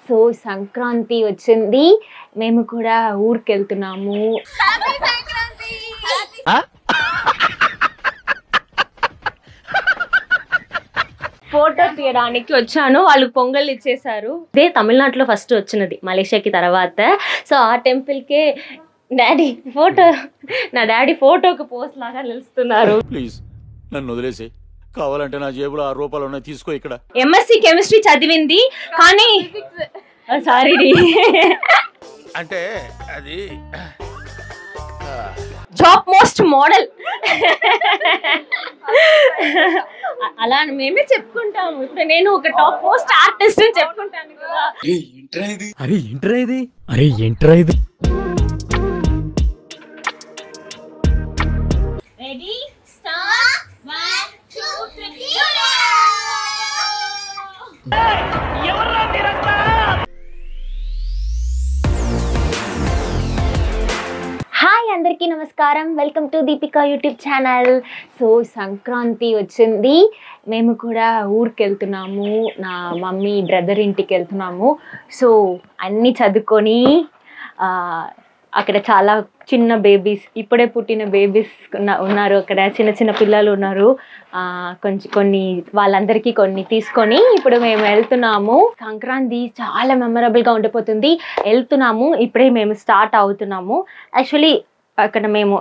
So Sankranti వచ్చింది, మేము కూడా ఊరికి వెళ్తున్నాము. ఫోటో తీయడానికి వచ్చాను, వాళ్ళు పొంగల్ ఇచ్చేసారు. ఇదే తమిళనాడులో ఫస్ట్ వచ్చినది, మలేషియాకి తర్వాత. సో ఆ టెంపుల్కే డాడీ ఫోటో, నా డాడీ ఫోటోకి పోస్ట్ లాగా నిలుస్తున్నారు. ప్లీజ్ నన్ను వదిలేసి, కావాలంటే నా జేబులో 6 రూపాయలు ఉన్నాయి, తీసుకో. ఇక్కడ ఎంఎస్సి కెమిస్ట్రీ చదివింది కానీ సారీ అంటే అది జాబ్ మోస్ట్ మోడల్ అలా మేమే చెప్పుకుంటాము. ఇప్పుడు నేను ఒక టాప్ మోస్ట్ ఆర్టిస్ట్ అని చెప్పుకుంటాను కదా. అరే ఏంట్రా ఇది రెడీ స్టార్ట్ 1 2 3 ఎవర్రా మీరంతా. హాయ్ అందరికీ నమస్కారం, welcome to Deepika YouTube channel. So Sankranti వచ్చింది, మేము కూడా ఊరికి వెళ్తున్నాము, నా మమ్మీ బ్రదర్ ఇంటికి వెళ్తున్నాము. సో అన్నీ చదువుకొని అక్కడ చాలా చిన్న బేబీస్, ఇప్పుడే పుట్టిన బేబీస్ ఉన్నారు, అక్కడ చిన్న చిన్న పిల్లలు ఉన్నారు. కొన్ని వాళ్ళందరికీ కొన్ని తీసుకొని ఇప్పుడు మేము వెళ్తున్నాము. సంక్రాంతి చాలా మెమరబుల్గా ఉండిపోతుంది. వెళ్తున్నాము, ఇప్పుడే మేము స్టార్ట్ అవుతున్నాము. యాక్చువల్లీ అక్కడ మేము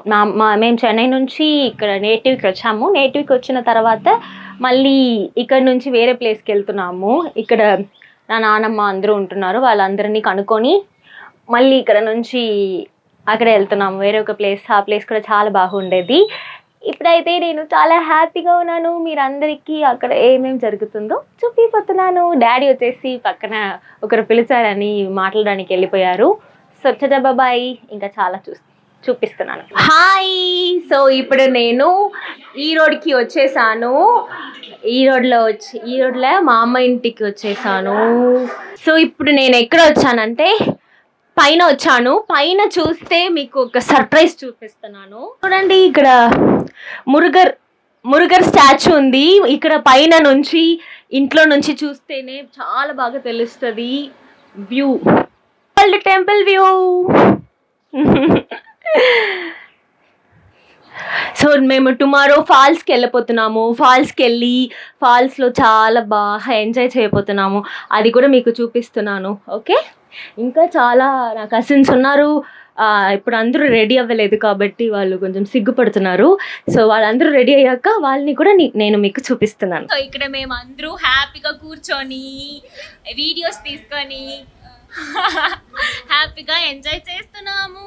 చెన్నై నుంచి ఇక్కడ నేటివ్కి వచ్చాము. నేటివ్కి వచ్చిన తర్వాత మళ్ళీ ఇక్కడ నుంచి వేరే ప్లేస్కి వెళ్తున్నాము. ఇక్కడ నా నాన్నమ్మ అందరూ ఉంటున్నారు, వాళ్ళందరినీ కనుక్కొని మళ్ళీ ఇక్కడ నుంచి అక్కడ వెళ్తున్నాము వేరే ఒక ప్లేస్. ఆ ప్లేస్ కూడా చాలా బాగుండేది. ఇప్పుడైతే నేను చాలా హ్యాపీగా ఉన్నాను. మీరందరికీ అక్కడ ఏమేమి జరుగుతుందో చూపిపోతున్నాను. డాడీ వచ్చేసి పక్కన ఒకరు పిలిచారని మాట్లాడడానికి వెళ్ళిపోయారు. సో చదా బాబాయ్, ఇంకా చాలా చూపిస్తున్నాను. హాయ్, సో ఇప్పుడు నేను ఈ రోడ్కి వచ్చేసాను. ఈ రోడ్లో మా అమ్మ ఇంటికి వచ్చేసాను. సో ఇప్పుడు నేను ఎక్కడ వచ్చానంటే పైన వచ్చాను. పైన చూస్తే మీకు ఒక సర్ప్రైజ్ చూపిస్తున్నాను. చూడండి, ఇక్కడ మురుగర్ స్టాచ్యూ ఉంది. ఇక్కడ పైన నుంచి ఇంట్లో నుంచి చూస్తేనే చాలా బాగా తెలుస్తుంది వ్యూ, టెంపుల్ వ్యూ. సో మేము టుమారో ఫాల్స్కి వెళ్ళిపోతున్నాము. ఫాల్స్కి వెళ్ళి ఫాల్స్లో చాలా బాగా ఎంజాయ్ చేయబోతున్నాము. అది కూడా మీకు చూపిస్తున్నాను. ఓకే, ఇంకా చాలా నా కజిన్స్ ఉన్నారు. ఇప్పుడు అందరూ రెడీ అవ్వలేదు కాబట్టి వాళ్ళు కొంచెం సిగ్గుపడుతున్నారు. సో వాళ్ళందరూ రెడీ అయ్యాక వాళ్ళని కూడా నేను మీకు చూపిస్తున్నాను. సో ఇక్కడ మేము అందరూ హ్యాపీగా కూర్చొని వీడియోస్ తీసుకొని హ్యాపీగా ఎంజాయ్ చేస్తున్నాము.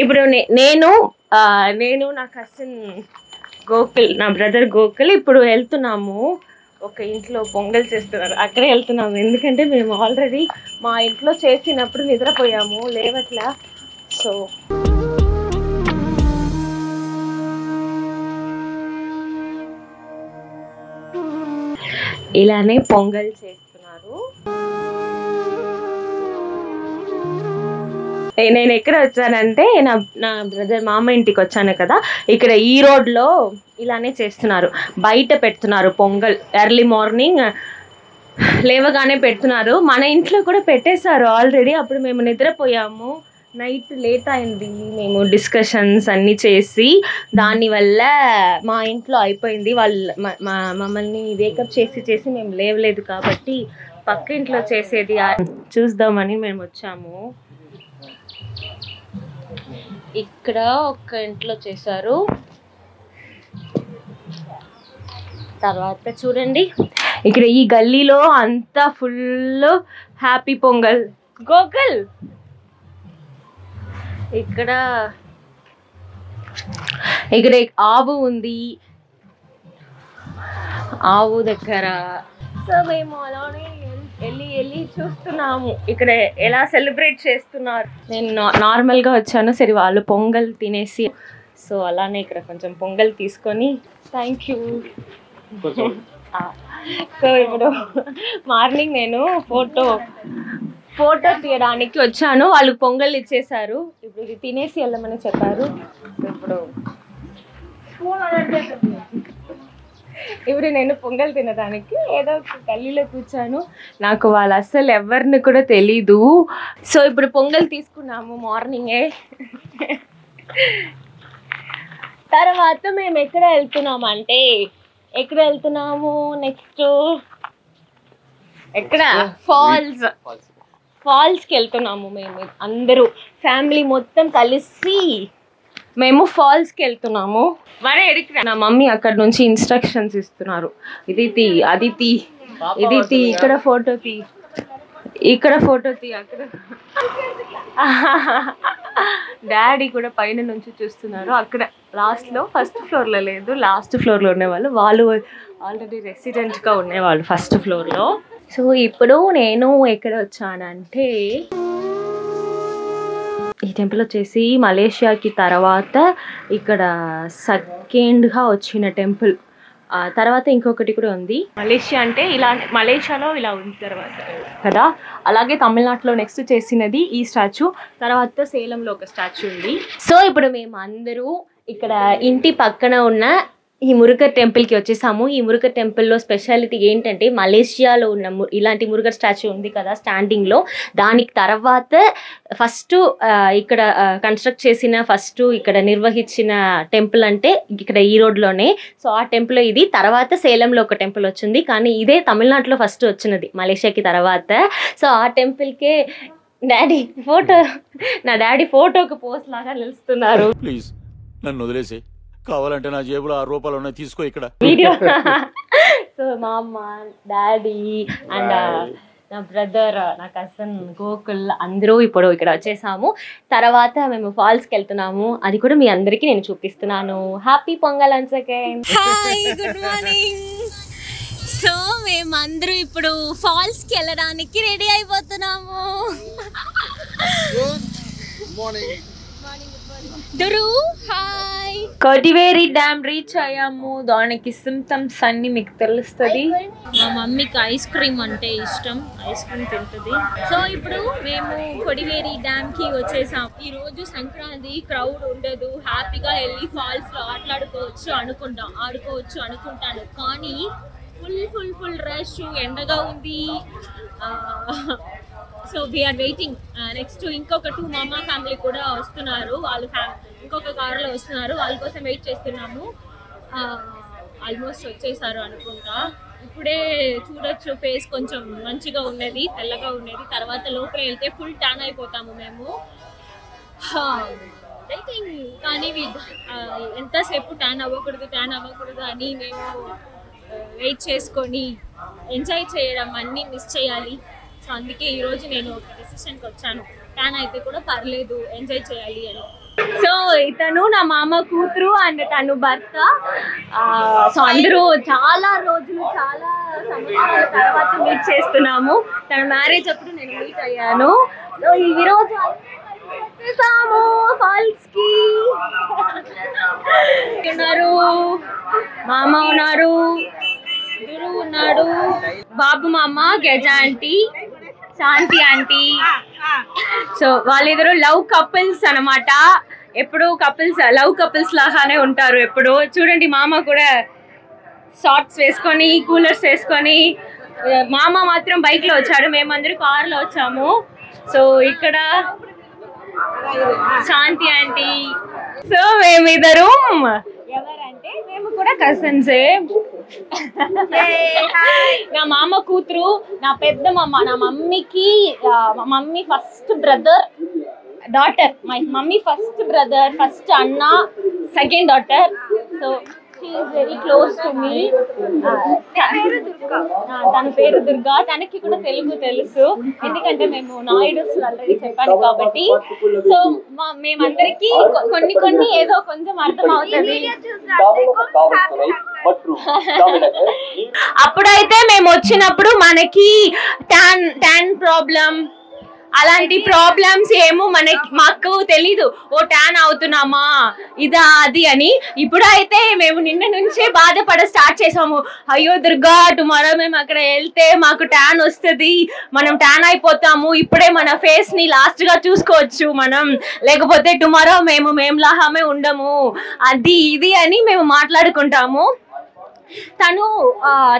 ఇప్పుడు నేను నా కజిన్ గోకుల్, నా బ్రదర్ గోకుల్ ఇప్పుడు వెళ్తున్నాము. ఒక ఇంట్లో పొంగల్ చేస్తున్నారు, అక్కడే వెళ్తున్నాము. ఎందుకంటే మేము ఆల్రెడీ మా ఇంట్లో చేసినప్పుడు నిద్రపోయాము, లేవట్లా. సో ఇలానే పొంగల్ చేస్తున్నారు. నేను ఎక్కడ వచ్చానంటే నా బ్రదర్ మామ ఇంటికి వచ్చాను కదా. ఇక్కడ ఈ రోడ్లో ఇలానే చేస్తున్నారు, బయట పెడుతున్నారు పొంగల్. ఎర్లీ మార్నింగ్ లేవగానే పెడుతున్నారు. మన ఇంట్లో కూడా పెట్టేశారు ఆల్రెడీ, అప్పుడు మేము నిద్రపోయాము. నైట్ లేట్ అయింది, మేము డిస్కషన్స్ అన్నీ చేసి దానివల్ల మా ఇంట్లో అయిపోయింది. మమ్మల్ని వేకప్ చేసి మేము లేవలేదు కాబట్టి పక్క ఇంట్లో చేసేది చూద్దామని మేము వచ్చాము. ఇక్కడ ఒక ఇంట్లో చేశారు. తర్వాత చూడండి, ఇక్కడ ఈ గల్లీలో అంతా ఫుల్ హ్యాపీ పొంగల్. గోకుల్, ఇక్కడ ఆవు ఉంది, ఆవు దగ్గర. సో మేము అలానే వెళ్ళి చూస్తున్నాము ఇక్కడ ఎలా సెలబ్రేట్ చేస్తున్నారు. నేను నార్మల్గా వచ్చాను, సరే వాళ్ళు పొంగల్ తినేసి. సో అలానే ఇక్కడ కొంచెం పొంగల్ తీసుకొని థ్యాంక్ యూ. సో ఇప్పుడు మార్నింగ్ నేను ఫోటో తీయడానికి వచ్చాను. వాళ్ళు పొంగల్ ఇచ్చేసారు. ఇప్పుడు ఇది తినేసి వెళ్ళమని చెప్పారు. ఇప్పుడు నేను పొంగల్ తినడానికి ఏదో ఒక గల్లీలో కూర్చాను. నాకు వాళ్ళు అస్సలు ఎవరిని కూడా తెలీదు. సో ఇప్పుడు పొంగల్ తీసుకున్నాము మార్నింగే. తర్వాత మేము ఎక్కడ వెళ్తున్నాము అంటే నెక్స్ట్ ఎక్కడ ఫాల్స్కి వెళ్తున్నాము. మేము అందరూ ఫ్యామిలీ మొత్తం కలిసి మేము ఫాల్స్కి వెళ్తున్నాము. మరి ఎడికి నా మమ్మీ అక్కడ నుంచి ఇన్స్ట్రక్షన్స్ ఇస్తున్నారు. ఇది తీ, అది తీ, ఇది తీ, ఇక్కడ ఫోటో తీ, అక్కడ. డాడీ కూడా పైన నుంచి చూస్తున్నారు. అక్కడ లాస్ట్లో, ఫస్ట్ ఫ్లోర్లో లేదు, లాస్ట్ ఫ్లోర్లో ఉండేవాళ్ళు. వాళ్ళు ఆల్రెడీ రెసిడెంట్గా ఉండేవాళ్ళు ఫస్ట్ ఫ్లోర్లో. సో ఇప్పుడు నేను ఎక్కడ వచ్చానంటే ఈ టెంపుల్ వచ్చేసి మలేషియాకి తర్వాత ఇక్కడ సెకండ్గా వచ్చిన టెంపుల్. తర్వాత ఇంకొకటి కూడా ఉంది. మలేషియా అంటే ఇలా, మలేషియాలో ఇలా ఉంది తర్వాత కదా. అలాగే తమిళనాడులో నెక్స్ట్ చేసినది ఈ స్టాచ్యూ. తర్వాత సేలంలో ఒక స్టాచ్యూ ఉంది. సో ఇప్పుడు మేము అందరూ ఇక్కడ ఇంటి పక్కన ఉన్న ఈ మురుగర్ టెంపుల్కి వచ్చేసాము. ఈ మురుగర్ టెంపుల్లో స్పెషాలిటీ ఏంటంటే మలేషియాలో ఉన్న ఇలాంటి మురుగర్ స్టాచ్యూ ఉంది కదా స్టాండింగ్లో, దానికి తర్వాత ఫస్ట్ ఇక్కడ కన్స్ట్రక్ట్ చేసిన ఇక్కడ నిర్వహించిన టెంపుల్ అంటే ఇక్కడ ఈ రోడ్లోనే. సో ఆ టెంపుల్ ఇది. తర్వాత సేలంలో ఒక టెంపుల్ వచ్చింది, కానీ ఇదే తమిళనాడులో ఫస్ట్ వచ్చినది మలేషియాకి తర్వాత. సో ఆ టెంపుల్కే నా డాడీ ఫోటోకి పోస్ట్ లాగా నిలుస్తున్నారు. ప్లీజ్ నన్ను వదిలేసి, కావాలంటే నా జేబులో 6 రూపాయలు ఉన్నాయి, తీసుకో ఇక్కడ వీడియో. సో మా అమ్మ, డాడీ అండ్ నా బ్రదర్, నా కజిన్ గోకుల్ అందరూ ఇప్పుడు ఇక్కడ వచ్చేసాము. తర్వాత మేము ఫాల్స్కి వెళ్తున్నాము. అది కూడా మీ అందరికీ నేను చూపిస్తున్నాను. Happy pongal once again. Hi, good morning. So మేమందరూ ఇప్పుడు ఫాల్స్కి వెళ్ళడానికి రెడీ అయిపోతున్నాము. కొడివేరి డ్యామ్ రీచ్ అయ్యాము. దానికి సిమ్టమ్స్ అన్ని మీకు తెలుస్తుంది. మా మమ్మీకి ఐస్ క్రీమ్ అంటే ఇష్టం, ఐస్ క్రీమ్ తింటుంది. సో ఇప్పుడు మేము కొడివేరి డ్యామ్ కి వచ్చేసాం. ఈ రోజు సంక్రాంతి, క్రౌడ్ ఉండదు, హ్యాపీగా వెళ్ళి ఫాల్స్ లో ఆడుకోవచ్చు అనుకుంటాను. కానీ ఫుల్ రష్, ఎండగా ఉంది. So we are waiting. నెక్స్ట్ ఇంకొక 2 మామా ఫ్యామిలీ కూడా వస్తున్నారు. వాళ్ళు ఇంకొక కార్లో వస్తున్నారు. వాళ్ళ కోసం వెయిట్ చేస్తున్నాము. ఆల్మోస్ట్ వచ్చేసారు అనుకుంటా. ఇప్పుడే చూడొచ్చు, ఫేస్ కొంచెం మంచిగా ఉన్నది, తెల్లగా ఉన్నది. తర్వాత లోపల వెళ్తే ఫుల్ ట్యాన్ అయిపోతాము మేము. వెయిటింగ్. కానీ ఎంతసేపు ట్యాన్ అవ్వకూడదు అని మేము వెయిట్ చేసుకొని ఎంజాయ్ చేయడం అన్నీ మిస్ చేయాలి. సో అందుకే ఈరోజు నేను ఒక డెసిషన్కి వచ్చాను. ట్యాన్ అయితే కూడా పర్లేదు, ఎంజాయ్ చేయాలి అని. సో ఇతను నా మామ కూతురు అండ్ తను భర్త. సో అందరూ చాలా సంవత్సరాల తర్వాత మీట్ చేస్తున్నాము. తన మ్యారేజ్ అప్పుడు నేను మీట్ అయ్యాను. సో ఈరోజు వచ్చేసాము ఫాల్స్ కి. ఉన్నారు, మామ ఉన్నారు, గురు ఉన్నాడు, బాబు మామ, గజ ఆంటీ, శాంతి ఆంటీ. సో వాళ్ళిద్దరు లవ్ కపుల్స్ అనమాట. ఎప్పుడు లవ్ కపుల్స్ లాగానే ఉంటారు ఎప్పుడు. చూడండి, మామ కూడా షార్ట్స్ వేసుకొని, కూలర్స్ వేసుకొని. మామ మాత్రం బైక్ లో వచ్చాడు, మేమందరూ కార్ లో వచ్చాము. సో ఇక్కడ శాంతి ఆంటీ. సో మేమిద్దరు ఎవరంటే మేము కూడా కజిన్సే. నా మామ కూతురు, నా పెద్ద మమ్మ, నా mummy first brother, daughter. My mummy first brother, first అన్న, second daughter. So she is very close to me. తన పేరు దుర్గా. తనకి కూడా తెలుగు తెలుసు, ఎందుకంటే మేము నాయుడుస్ ఆల్రెడీ చెప్పాను కాబట్టి. సో మేమందరికి కొన్ని ఏదో కొంచెం అర్థం అవుతుంది. అప్పుడైతే మేము వచ్చినప్పుడు మనకి ట్యాన్ ప్రాబ్లం, అలాంటి ప్రాబ్లమ్స్ ఏమో మాకు తెలీదు. ఓ ట్యాన్ అవుతున్నామా ఇదా అది అని. ఇప్పుడైతే మేము నిన్న నుంచే బాధపడ స్టార్ట్ చేసాము. అయ్యో దుర్గా, టుమారో మేము అక్కడ వెళ్తే మాకు ట్యాన్ వస్తుంది, మనం ట్యాన్ అయిపోతాము, ఇప్పుడే మన ఫేస్ ని లాస్ట్ గా చూసుకోవచ్చు మనం, లేకపోతే టుమారో మేంలాగానే ఉండము, అది ఇది అని మేము మాట్లాడుకుంటాము.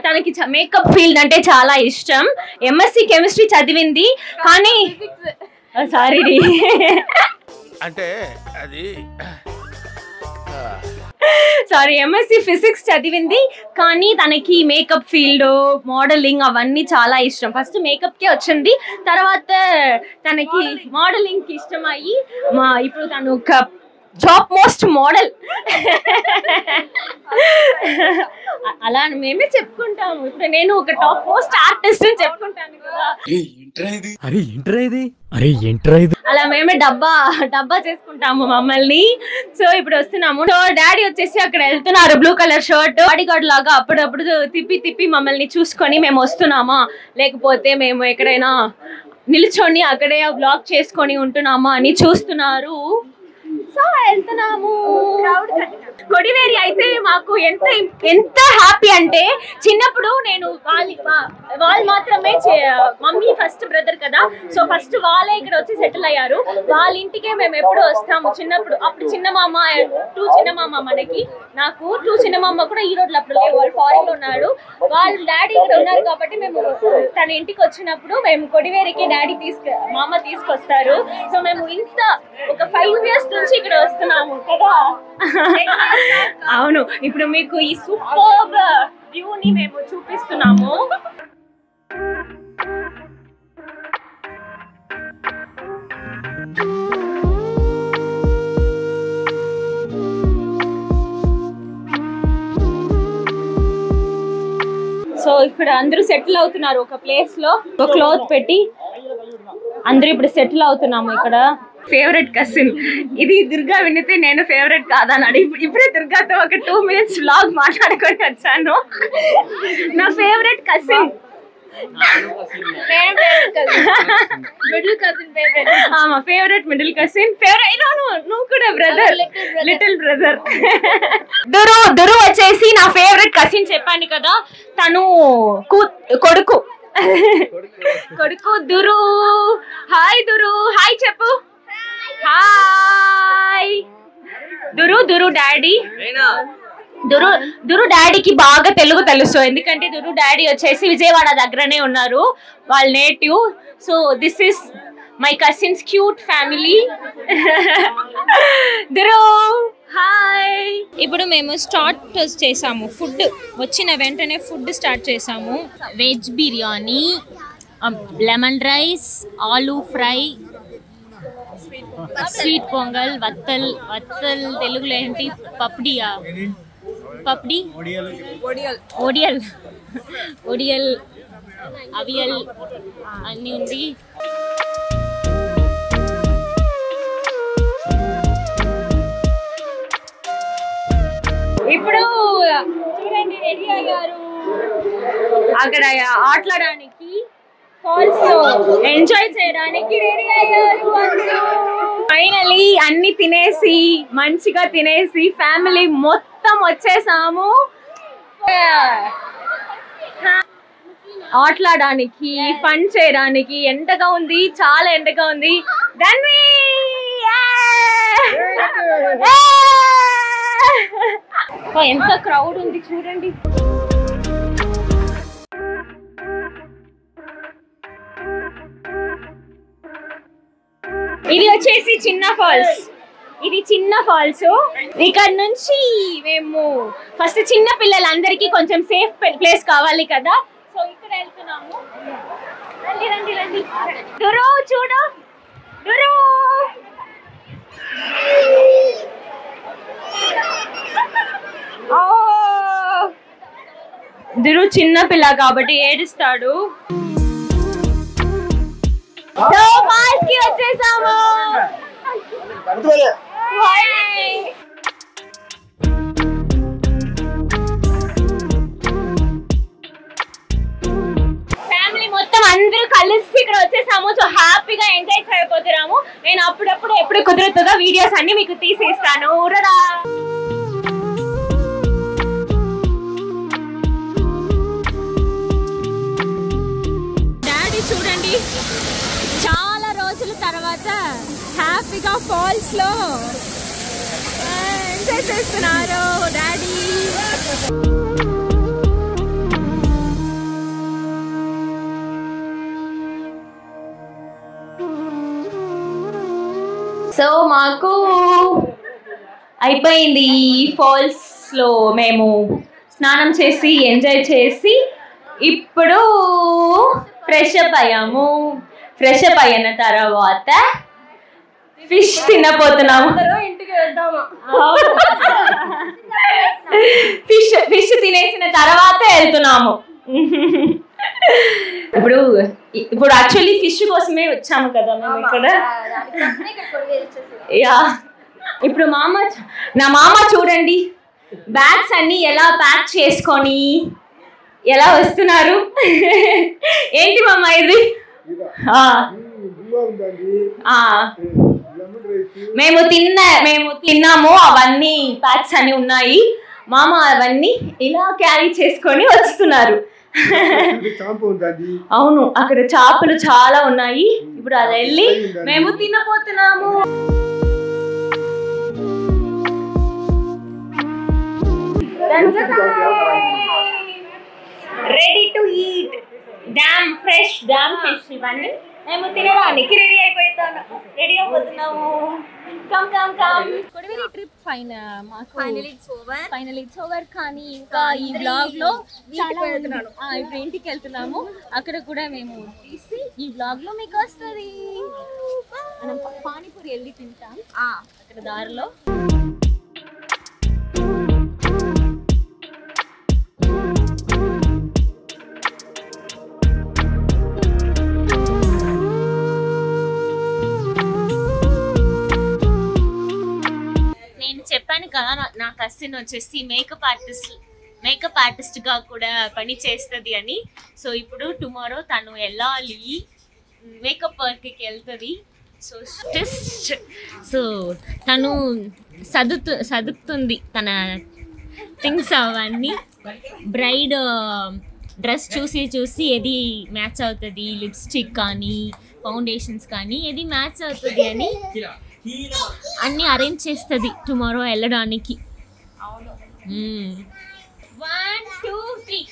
తనకి మేకప్ ఫీల్డ్ అంటే చాలా ఇష్టం. ఎంఎస్సి కెమిస్ట్రీ చదివింది కానీ సారీ అంటే అది ఎంఎస్సి ఫిజిక్స్ చదివింది కానీ తనకి మేకప్ ఫీల్డ్, మోడలింగ్ అవన్నీ చాలా ఇష్టం. ఫస్ట్ మేకప్ కే వచ్చింది, తర్వాత తనకి మోడలింగ్ కి ఇష్టం అయ్యి ఇప్పుడు తను ఒక టాప్ మోస్ట్ మోడల్. అలా మేమే చెప్పుకుంటాము. ఇప్పుడు నేను ఒక టాప్ మోస్ట్ ఆర్టిస్ట్ అని చెప్పుకుంటాను కదా. అలా మేమే డబ్బా చేసుకుంటాము మమ్మల్ని. సో ఇప్పుడు వస్తున్నాము. సో డాడీ వచ్చేసి అక్కడ వెళ్తున్నారు, blue colour shirt, body guard లాగా అప్పుడప్పుడు తిప్పి మమ్మల్ని చూసుకొని మేము వస్తున్నామా, లేకపోతే మేము ఎక్కడైనా నిల్చొని అక్కడే బ్లాక్ చేసుకొని ఉంటున్నామా అని చూస్తున్నారు. సో వెళ్తున్నాము. కొడివేరి అయితే మాకు ఎంత హ్యాపీ అంటే, చిన్నప్పుడు నేను వాళ్ళు మాత్రమే మమ్మీ ఫస్ట్ బ్రదర్ కదా, సో ఫస్ట్ వాళ్ళే ఇక్కడ వచ్చి సెటిల్ అయ్యారు. వాళ్ళ ఇంటికే మేము ఎప్పుడు వస్తాము చిన్నప్పుడు. అప్పుడు చిన్నమామ 2 చిన్నమామ మనకి, నాకు 2 చిన్నమామ కూడా ఈ రోజులు అప్పుడు లేవు, వాళ్ళు ఫారెన్ లో ఉన్నారు. వాళ్ళ డాడీ ఇక్కడ ఉన్నారు కాబట్టి మేము తన ఇంటికి వచ్చినప్పుడు మేము కొడివేరికి మామ తీసుకొస్తారు. సో మేము ఒక 5 years నుంచి ఇక్కడ వస్తున్నాము కదా. అవును, ఇప్పుడు మీకు ఈ సూపర్ వ్యూని మేము చూపిస్తున్నాము. సో ఇక్కడ అందరూ సెటిల్ అవుతున్నారు ఒక ప్లేస్ లో, ఒక క్లాత్ పెట్టి అందరూ ఇప్పుడు సెటిల్ అవుతున్నాము ఇక్కడ. ఫేవరెట్ కజిన్ ఇది దుర్గా వినితే నేను ఫేవరెట్ కాదన్నాడు. ఇప్పుడే దుర్గాతో ఒక 2 minutes వ్లాగ్ మాట్లాడుకొని వచ్చాను. నా favourite cousin, favourite middle cousin, నువ్వు కూడా బ్రదర్, లిటిల్ బ్రదర్. దురు వచ్చేసి నా ఫేవరెట్ కజిన్ చెప్పాను కదా, తను కొడుకు దురు. హాయ్ దురు, హాయ్ చెప్పు. Hi Duru daddy. దురు డాడీకి బాగా తెలుగు తెలుసు, ఎందుకంటే దురు డాడీ వచ్చేసి విజయవాడ దగ్గరనే ఉన్నారు, వాళ్ళ నేటివ్. So this is my cousins cute family. Duru hi. ఇప్పుడు మేము స్టార్ట్ చేసాము, ఫుడ్ వచ్చిన వెంటనే ఫుడ్ స్టార్ట్ చేసాము. Veg biryani, lemon rice, aloo fry, sweet pongal, vathal తెలుగులో ఏంటి, పప్డి ఒడియల్, అవియల్ అన్నీ ఉంది. ఇప్పుడు చూడండి రెడీ అయ్యారు అక్కడ ఆటలాడడానికి, ఫాల్స్ ఎంజాయ్ చేయడానికి రెడీ అయ్యారు. ఫైనలీ అన్ని తినేసి మంచిగా తినేసి ఫ్యామిలీ మొత్తం వచ్చేసాము ఆటలాడడానికి, ఫన్ చేయడానికి. ఎండగా ఉంది, చాలా ఎండగా ఉంది. ఎంత క్రౌడ్ ఉంది చూడండి. ఇది వచ్చేసి చిన్న ఫాల్స్, ఇక్కడ నుంచి మేము ఫస్ట్ చిన్న పిల్లలందరికీ కొంచెం సేఫ్ ప్లేస్ కావాలి కదా, సో ఇక్కడ వెళ్తున్నాము. రండి దురు చూడు, దురు చిన్న పిల్ల కాబట్టి ఏడుస్తాడు. వచ్చేసాము. ఫ్యామిలీ మొత్తం అందరూ నేను కలిసి ఇక్కడ వచ్చేసాము. సో హ్యాపీగా ఎంజాయ్ చేయబోతున్నాము. నేను అప్పుడప్పుడు ఎప్పుడు కుదురుతుందో వీడియోస్ అన్ని మీకు తీసేస్తాను. ఊరరా డాడీ చూడండి, చాలా రోజుల తర్వాత హ్యాపీగా ఫాల్స్ లో ఎంజాయ్ చేస్తున్నారు డాడీ. సో మాకు అయిపోయింది ఫాల్స్ లో మేము స్నానం చేసి ఎంజాయ్ చేసి ఇప్పుడు ఫ్రెష్ అప్ అయ్యాము. ఫ్రెష్ అప్ అయిన తర్వాత ఫిష్ తినపోతున్నాము. ఇంటికి వెళ్తాము. ఫిష్ తినేసిన తర్వాత వెళ్తున్నాము. ఇప్పుడు యాక్చువల్లీ ఫిష్ కోసమే వచ్చాము కదా మేము ఇక్కడ. యా, ఇప్పుడు నా మామ చూడండి బ్యాగ్స్ అన్ని ఎలా ప్యాక్ చేసుకొని ఎలా వస్తున్నారు. ఏంటి మామ ఇది? మేము తిన్నాము, అవన్నీ ప్యాక్స్ అన్ని ఉన్నాయి. మామ అవన్నీ ఇలా క్యారీ చేసుకొని వస్తున్నారు. అవును, అక్కడ చేపలు చాలా ఉన్నాయి. ఇప్పుడు అది వెళ్ళి మేము తినపోతున్నాము. Ready to eat fresh fish. ఇవన్నీ మేము తినడానికి రెడీ అయిపోతున్నాము. కొడవలి ట్రిప్ ఫైనల్ ఇట్స్ ఓవర్. కానీ ఇంకా ఈ బ్లాగ్ లో ఇప్పుడు ఇంటికి వెళ్తున్నాము. అక్కడ కూడా మేము తీసి ఈ బ్లాగ్ లో మీకు వస్తుంది. మనం పానీపూరి వెళ్ళి తింటాం అక్కడ దారిలో. చెప్పాను కదా, నా కజిన్ వచ్చేసి మేకప్ ఆర్టిస్ట్ గా కూడా పని చేస్తుంది అని. సో ఇప్పుడు టుమారో తను వెళ్ళాలి, మేకప్ వర్క్ కి వెళ్తుంది. సో తను సదుకుతుంది తన థింగ్స్ అవన్నీ. బ్రైడ్ డ్రెస్ చూసి ఏది మ్యాచ్ అవుతుంది, లిప్స్టిక్ కానీ ఫౌండేషన్స్ కానీ ఏది మ్యాచ్ అవుతుంది అని అన్ని అరేంజ్ చేస్తుంది టుమారో వెళ్ళడానికి. 1 2 3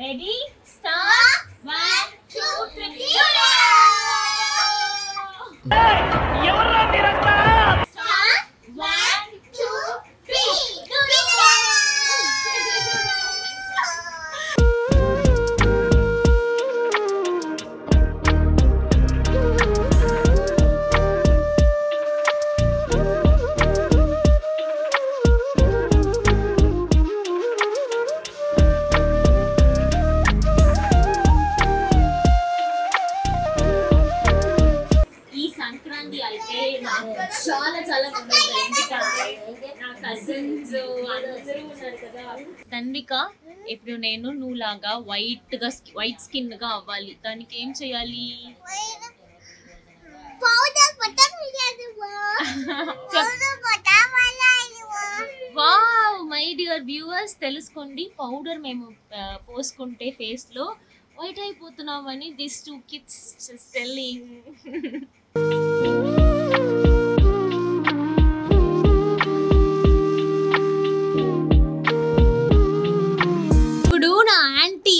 రెడీ స్టార్ట్. 1 2 3 ఎవర్రా మీరంతా? 1 2 3 చాలా నా కజిన్స్ అందరూ ఉన్నారు కదా. తన్విక ఇప్పుడు నువ్వు లాగా వైట్ స్కిన్ గా అవ్వాలి. దానికి ఏం చేయాలి? వావ్ మై డియర్ వ్యూవర్స్, తెలుసుకోండి, పౌడర్ మేము పోసుకుంటే ఫేస్ లో వైట్ అయిపోతున్నామని దిస్ 2 kids టెల్లింగ్.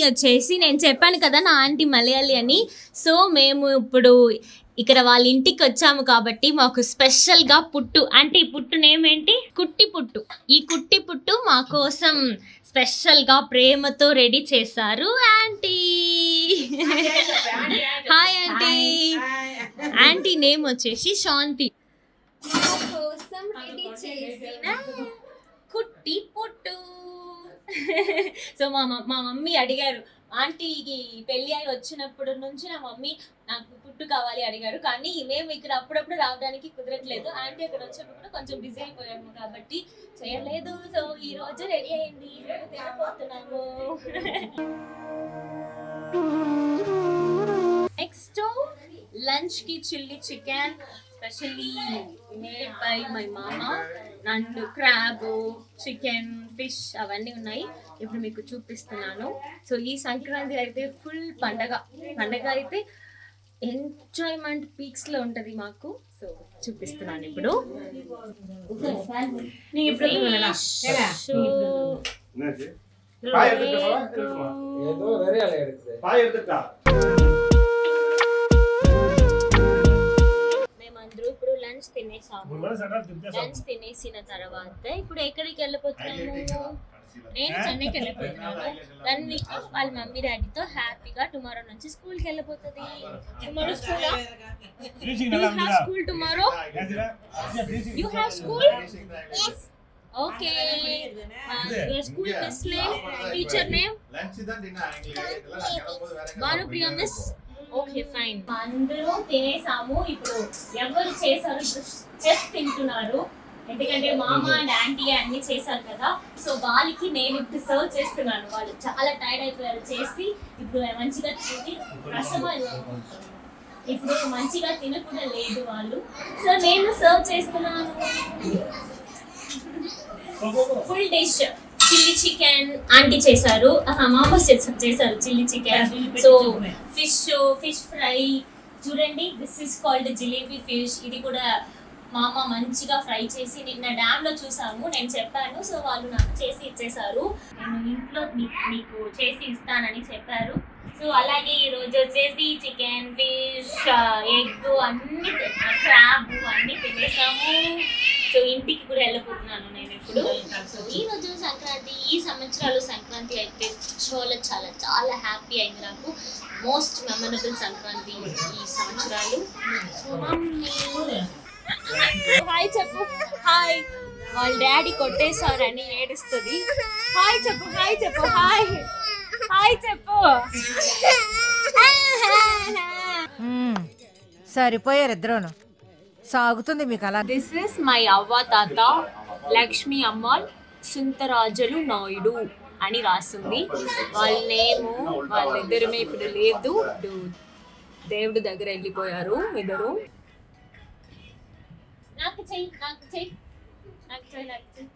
వచ్చేసి నేను చెప్పాను కదా నా ఆంటీ మలయాళీ అని. సో మేము ఇప్పుడు ఇక్కడ వాళ్ళ ఇంటికి వచ్చాము కాబట్టి మాకు స్పెషల్గా పుట్టు, అంటే ఈ పుట్టు నేమ్ ఏంటి? కుట్టి పుట్టు. ఈ కుట్టి పుట్టు మా కోసం స్పెషల్గా ప్రేమతో రెడీ చేశారు aunty. Hi aunty. Aunty name వచ్చేసి శాంతి. మా కోసం రెడీ చేసిన కుట్టి పుట్టు. సో మా మమ్మీ అడిగారు, ఆంటీకి పెళ్లి అయి వచ్చినప్పటి నుంచి నా మమ్మీ నాకు పుట్టు కావాలి అడిగారు, కానీ మేము ఇక్కడ అప్పుడప్పుడు రావడానికి కుదరట్లేదు. ఆంటీ అక్కడ వచ్చినప్పుడు కూడా కొంచెం బిజీ అయిపోయాము కాబట్టి చేయలేదు. సో ఈ రోజు రెడీ అయింది, తినబోతున్నాము. నెక్స్ట్ లంచ్ కి chilli chicken specially made by my మామా. నన్ను క్రాబ్, చికెన్, ఫిష్ అవన్నీ ఉన్నాయి, ఇప్పుడు మీకు చూపిస్తున్నాను. సో ఈ సంక్రాంతి అయితే ఫుల్ పండగ అయితే ఎంజాయ్మెంట్ పీక్స్ లో ఉంటది మాకు. సో చూపిస్తున్నాను ఇప్పుడు. మేమందరూ ఇప్పుడు లంచ్ తినేసాము. లంచ్ తినేసిన తర్వాత ఇప్పుడు ఎక్కడికి వెళ్ళిపోతున్నాము? నేను చెన్నైకి వెళ్ళిపోతున్నాను. రన్విక వాళ్ళ మమ్మీ డాడీతో హ్యాపీగా టుమారో నుంచి స్కూల్కి వెళ్ళిపోతుంది. Tomorrow school, you have school tomorrow? You have school? Okay. Your school miss name, teacher name? Bhanupriya miss. Okay fine. అందరూ తినేసాము. ఇప్పుడు ఎవరు చేశారు? చెఫ్ తింటున్నారు, ఎందుకంటే మామ అండ్ ఆంటీ అన్ని చేశారు కదా. సో వాళ్ళకి నేను ఇప్పుడు సర్వ్ చేస్తున్నాను. వాళ్ళు చాలా టైర్డ్ అయిపోయారు చేసి. ఇప్పుడు మంచిగా తిని రసం ఇప్పుడు మంచిగా తినకుండా లేదు వాళ్ళు. సో నేను సర్వ్ చేస్తున్నాను. Full dish chilli chicken aunty చేశారు, మామ చేశారు chilli chicken. So fish fry చూడండి, this is called jalebi fish. ఇది కూడా మామ మంచిగా ఫ్రై చేసి నిన్న డ్యామ్ లో చూసాము, నేను చెప్పాను. సో వాళ్ళు నాకు చేసి ఇచ్చేసారు. నేను ఇంట్లో మీకు చేసి ఇస్తానని చెప్పారు. సో అలాగే ఈ రోజు వచ్చేసి చికెన్, ఫిష్, ఎగ్ అన్ని, క్రాబ్ అన్ని తినేసాము. సో ఇంటికి కూడా వెళ్ళిపోతున్నాను నేను ఇప్పుడు. సో ఈ రోజు సంక్రాంతి, ఈ సంవత్సరాలు సంక్రాంతి అయితే చాలా చాలా చాలా హ్యాపీ అయింది నాకు. మోస్ట్ మెమరబుల్ సంక్రాంతి ఈ సంవత్సరాలు. హాయ్ చెప్పు. హాయ్. వాళ్ళ డాడీ కొట్టేశారని ఏడుస్తుంది. హాయ్ చెప్పు, హాయ్ చెప్పు, హాయ్ హాయ్ చెప్పు. సరిపోయారు ఇద్దరును, సాగుతుంది మీకు అలా. దిస్ ఇస్ మై అవ్వ తాత లక్ష్మీ అమ్మాల్ సుంతరాజులు నాయుడు అని రాస్తుంది. వాళ్ళ నేము. వాళ్ళిద్దరమే ఇప్పుడు లేదు, దేవుడి దగ్గర వెళ్ళిపోయారు ఇద్దరు. నాకు చెయ్యి, నాకు చెయ్యి, నాకు చెయ్యి, నాకు చెయ్యి.